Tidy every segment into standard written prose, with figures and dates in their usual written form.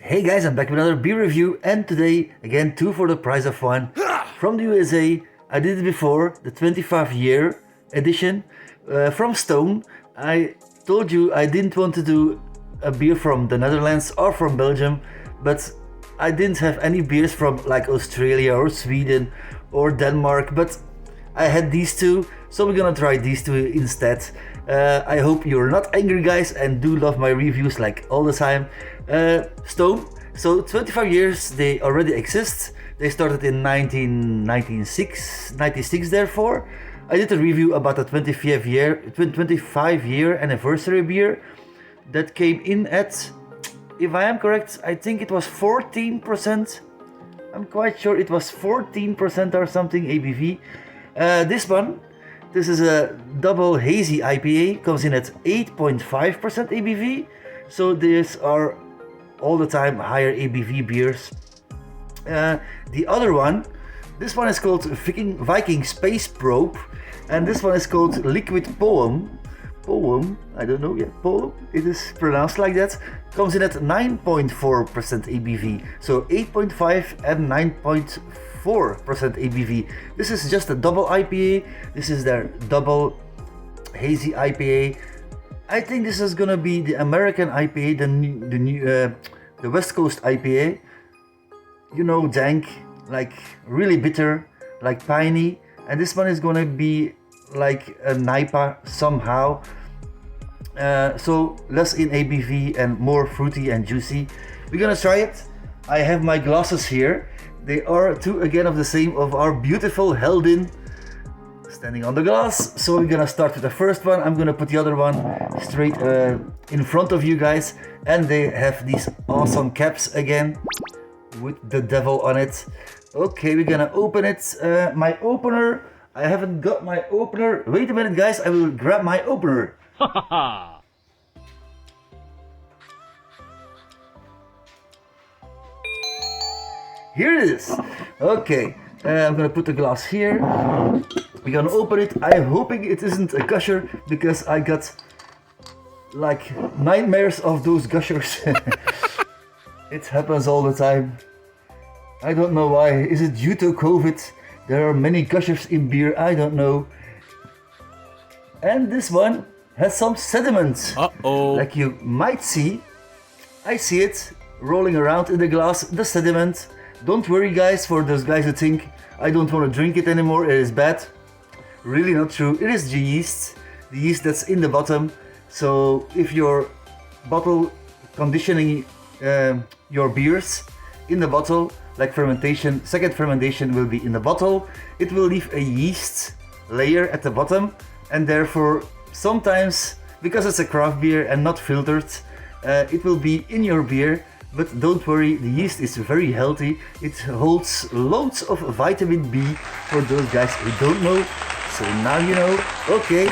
Hey guys, I'm back with another beer review, and today, again, 2 for the price of 1. From the USA, I did it before, the 25-year edition. From Stone, I told you I didn't want to do a beer from the Netherlands or from Belgium, but I didn't have any beers from like Australia or Sweden or Denmark, but I had these two, so we're gonna try these two instead. I hope you're not angry guys and do love my reviews like all the time. Stone, so 25 years they already exist. They started in 1996 therefore. I did a review about the 25-year anniversary beer that came in at, if I am correct, I think it was 14%. I'm quite sure it was 14% or something ABV. This is a double hazy IPA, comes in at 8.5% ABV. So these are all the time higher ABV beers. The other one, this one is called Viking Space Probe, and this one is called Liquid Poem. I don't know yet, Poem, it is pronounced like that. Comes in at 9.4% ABV, so 8.5 and 9.4% ABV. This is just a double IPA, this is their double hazy IPA. I think this is gonna be the American IPA, the West Coast IPA. You know, dank, like really bitter, like piney, and this one is gonna be like a NIPA somehow. So less in ABV and more fruity and juicy. We're gonna try it. I have my glasses here. They are two again of the same of our beautiful Heldin standing on the glass. So we're gonna start with the first one. I'm gonna put the other one straight in front of you guys, and they have these awesome caps again with the devil on it. Okay, we're gonna open it. My opener, I haven't got my opener. Wait a minute guys, I will grab my opener. Here it is. Okay, I'm gonna put the glass here. We're gonna open it. I'm hoping it isn't a gusher, because I got like nightmares of those gushers. It happens all the time. I don't know why. Is it due to COVID? There are many gushers in beer, I don't know. And this one has some sediment. Like you might see. I see it rolling around in the glass, the sediment. Don't worry guys, for those guys who think I don't want to drink it anymore, it is bad. Really not true. It is the yeast that's in the bottom. So if you're bottle conditioning your beers in the bottle, like fermentation, second fermentation will be in the bottle, it will leave a yeast layer at the bottom, and therefore sometimes, because it's a craft beer and not filtered, it will be in your beer. But don't worry, the yeast is very healthy. It holds loads of vitamin B for those guys who don't know. So now you know. Okay,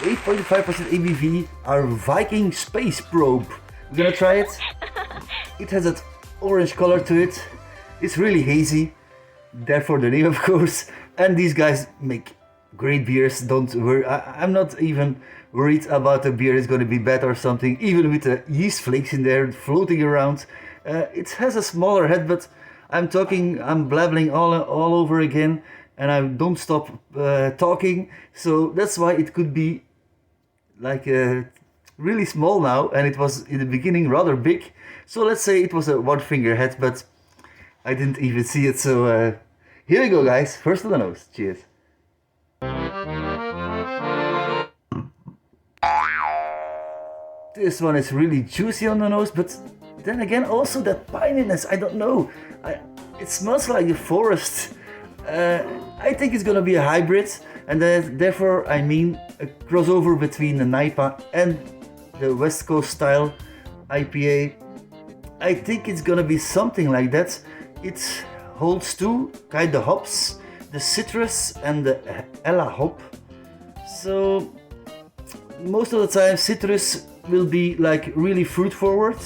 8.5% ABV, our Viking Space Probe. We're gonna try it. It has that orange color to it. It's really hazy, therefore the name of course. And these guys make great beers, don't worry. I'm not even worried about the beer is going to be bad or something, even with the yeast flakes in there floating around. It has a smaller head, but I'm blabbling all over again, and I don't stop talking, so that's why it could be like really small now, and it was in the beginning rather big. So let's say it was a one finger head, but I didn't even see it. So here we go guys, first on the nose, cheers. This one is really juicy on the nose, but then again also that pininess, I don't know. It smells like a forest. I think it's gonna be a hybrid, and therefore I mean a crossover between the NIPA and the West Coast style IPA. I think it's gonna be something like that. It holds two kind of hops, the citrus and the Ella hop. So most of the time citrus will be like really fruit forward.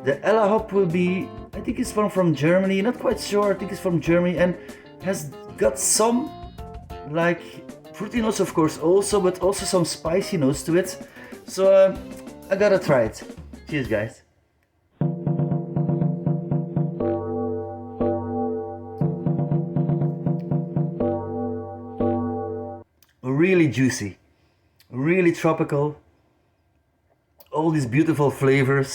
The Ella hop will be, I think it's from Germany, not quite sure, I think it's from Germany, and has got some like fruity notes of course also, but also some spicy notes to it. So I gotta try it. Cheers guys. really juicy, really tropical. All these beautiful flavors,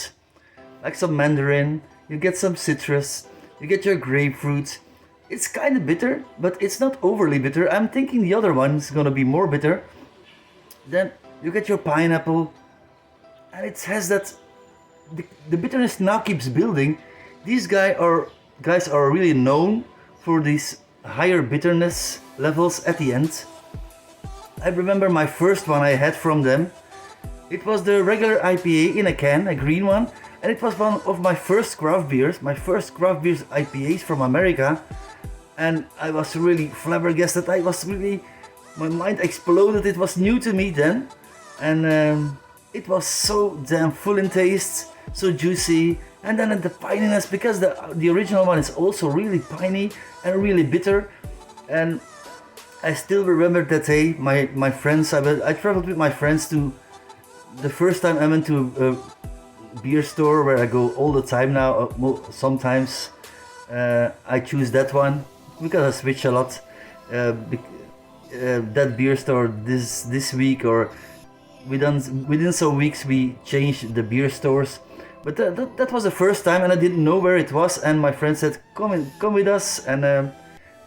like some mandarin, you get some citrus, you get your grapefruit. It's kind of bitter, but it's not overly bitter. I'm thinking the other one is gonna be more bitter. Then you get your pineapple, and it has that, the bitterness now keeps building. These guys are really known for these higher bitterness levels at the end. I remember my first one I had from them. It was the regular IPA in a can, a green one, and it was one of my first craft beers IPAs from America. And I was really flabbergasted. My mind exploded. It was new to me then, and it was so damn full in taste, so juicy, and then the pininess, because the original one is also really piney and really bitter. And I still remember that day, my friends, I traveled with my friends to, the first time I went to a beer store where I go all the time now. Sometimes I choose that one because I switch a lot. That beer store this week, or within some weeks we changed the beer stores. But that was the first time, and I didn't know where it was. And my friend said, "Come with us." And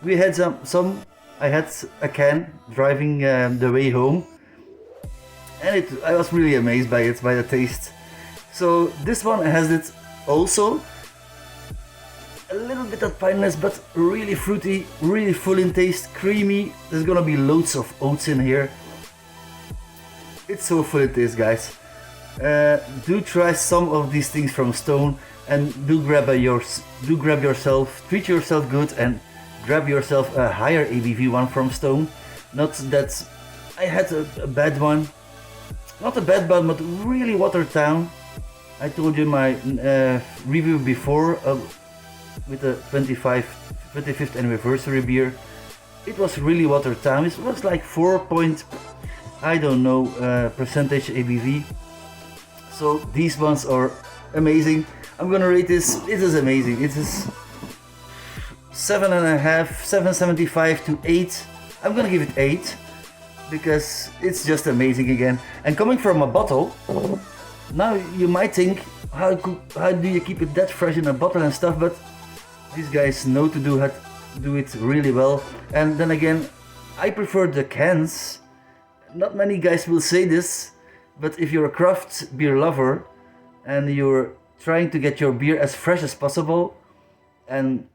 we had some. I had a can driving the way home, and I was really amazed by the taste. So this one has it also. A little bit of pininess, but really fruity, really full in taste, creamy. There's gonna be loads of oats in here. It's so full in taste, guys. Do try some of these things from Stone, and do grab yourself, treat yourself good, and grab yourself a higher ABV one from Stone. Not that I had a bad one, not a bad one, but really watered down. I told you my review before. With the 25th anniversary beer, it was really watered down. It was like 4 I don't know percentage ABV. So these ones are amazing. I'm gonna rate this. It is amazing. It is 7.5, 7.75 to 8. I'm gonna give it 8 because it's just amazing again. And coming from a bottle, now you might think, how do you keep it that fresh in a bottle and stuff? But these guys know to do it really well. And then again, I prefer the cans. Not many guys will say this, but if you're a craft beer lover and you're trying to get your beer as fresh as possible, and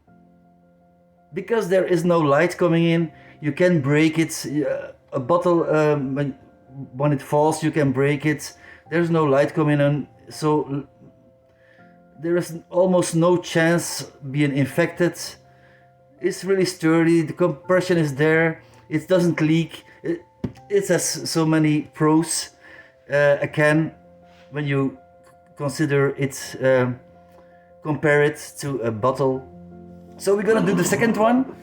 because there is no light coming in, you can break it. A bottle, when it falls, you can break it. There's no light coming in, so there is almost no chance being infected. It's really sturdy, the compression is there, it doesn't leak. It has so many pros. A can, when you consider it, compare it to a bottle. So we're gonna do the second one.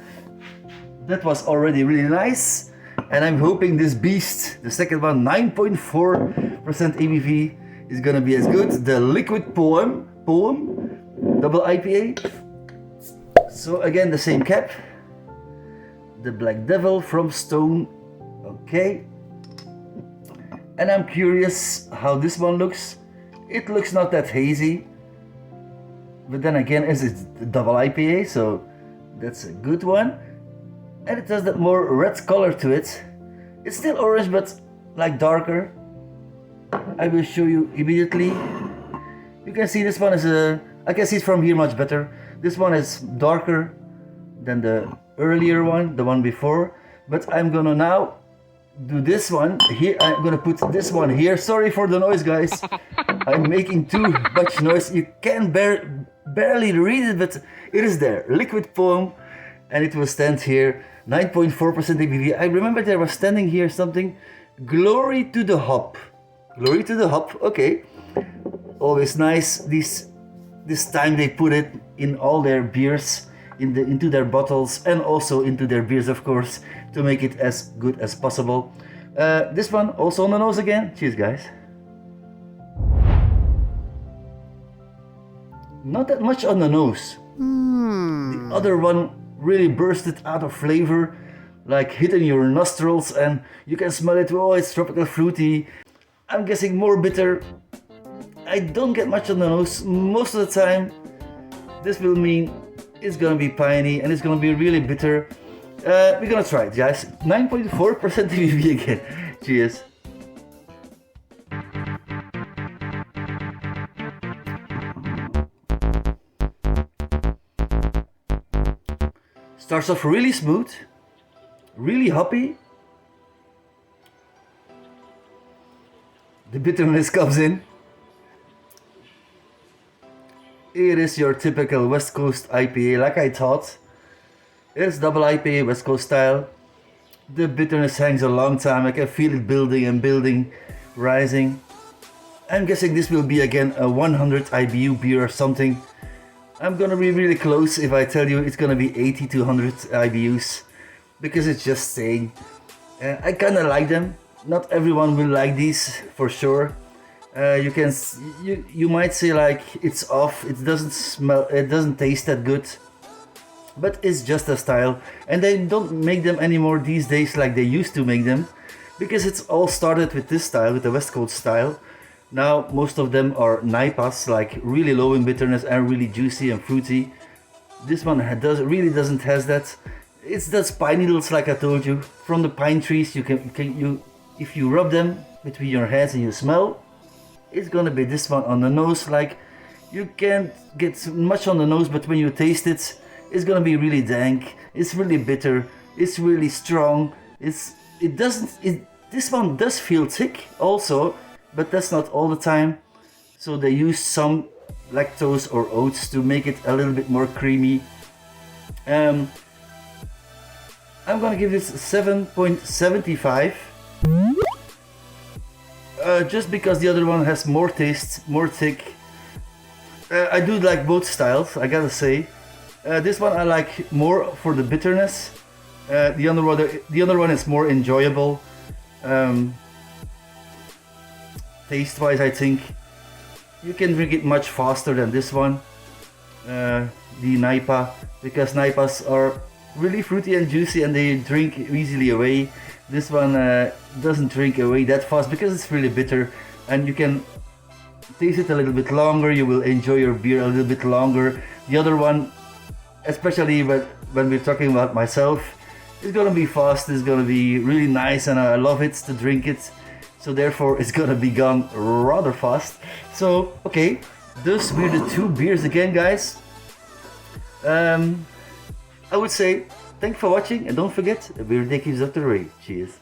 That was already really nice, and I'm hoping this beast, the second one, 9.4% ABV, is gonna be as good. The Liquid Poem double IPA. So again, the same cap, the Black Devil from Stone. Okay, and I'm curious how this one looks. It looks not that hazy, but then again, it's a double IPA, so that's a good one. And it has that more red color to it. It's still orange, but like darker. I will show you immediately. You can see this one is I can see it from here much better. This one is darker than the earlier one, the one before. But I'm gonna now do this one here. I'm gonna put this one here. Sorry for the noise, guys. I'm making too much noise. You can barely read it, but it is there. Liquid Poem, and it will stand here. 9.4% ABV. I remember there was standing here something. Glory to the hop. Glory to the hop. Okay. Always nice. This time they put it in all their beers, into their bottles, and also into their beers, of course, to make it as good as possible. This one also on the nose again. Cheers, guys. Not that much on the nose. The other one really bursted out of flavor. like hitting your nostrils and you can smell it. Oh, it's tropical fruity. I'm guessing more bitter. I don't get much on the nose most of the time. This will mean it's gonna be piney and it's gonna be really bitter. We're gonna try it, guys. 9.4% ABV again. Cheers. Starts off really smooth, really hoppy. The bitterness comes in. It is your typical West Coast IPA, like I thought. It's double IPA, West Coast style. The bitterness hangs a long time. I can feel it building and building, rising. I'm guessing this will be again a 100 IBU beer or something. I'm gonna be really close if I tell you it's gonna be 80 to 100 IBUs, because it's just saying. I kinda like them. Not everyone will like these for sure. You might say like it's off. It doesn't smell. It doesn't taste that good. But it's just a style, and they don't make them anymore these days like they used to make them, because it's all started with this style, with the West Coast style. Now most of them are NIPAs, like really low in bitterness and really juicy and fruity. This one really doesn't has that. It's those pine needles, like I told you, from the pine trees. If you rub them between your hands and you smell, it's gonna be this one on the nose. Like you can't get much on the nose, but when you taste it, it's gonna be really dank. It's really bitter. It's really strong. This one does feel thick also, but that's not all the time. So they use some lactose or oats to make it a little bit more creamy. I'm gonna give this 7.75. Just because the other one has more taste, more thick. I do like both styles, I gotta say. This one I like more for the bitterness. The other one is more enjoyable. Taste-wise, I think you can drink it much faster than this one, the NIPA, because NIPAs are really fruity and juicy and they drink easily away. This one doesn't drink away that fast because it's really bitter, and you can taste it a little bit longer. You will enjoy your beer a little bit longer. The other one, especially when we're talking about myself, it's gonna be fast. It's gonna be really nice, and I love it to drink it. So therefore, it's gonna be gone rather fast. So okay, those were the two beers again, guys. I would say thanks for watching, and don't forget, a beer day keeps Dr. Ray. Cheers.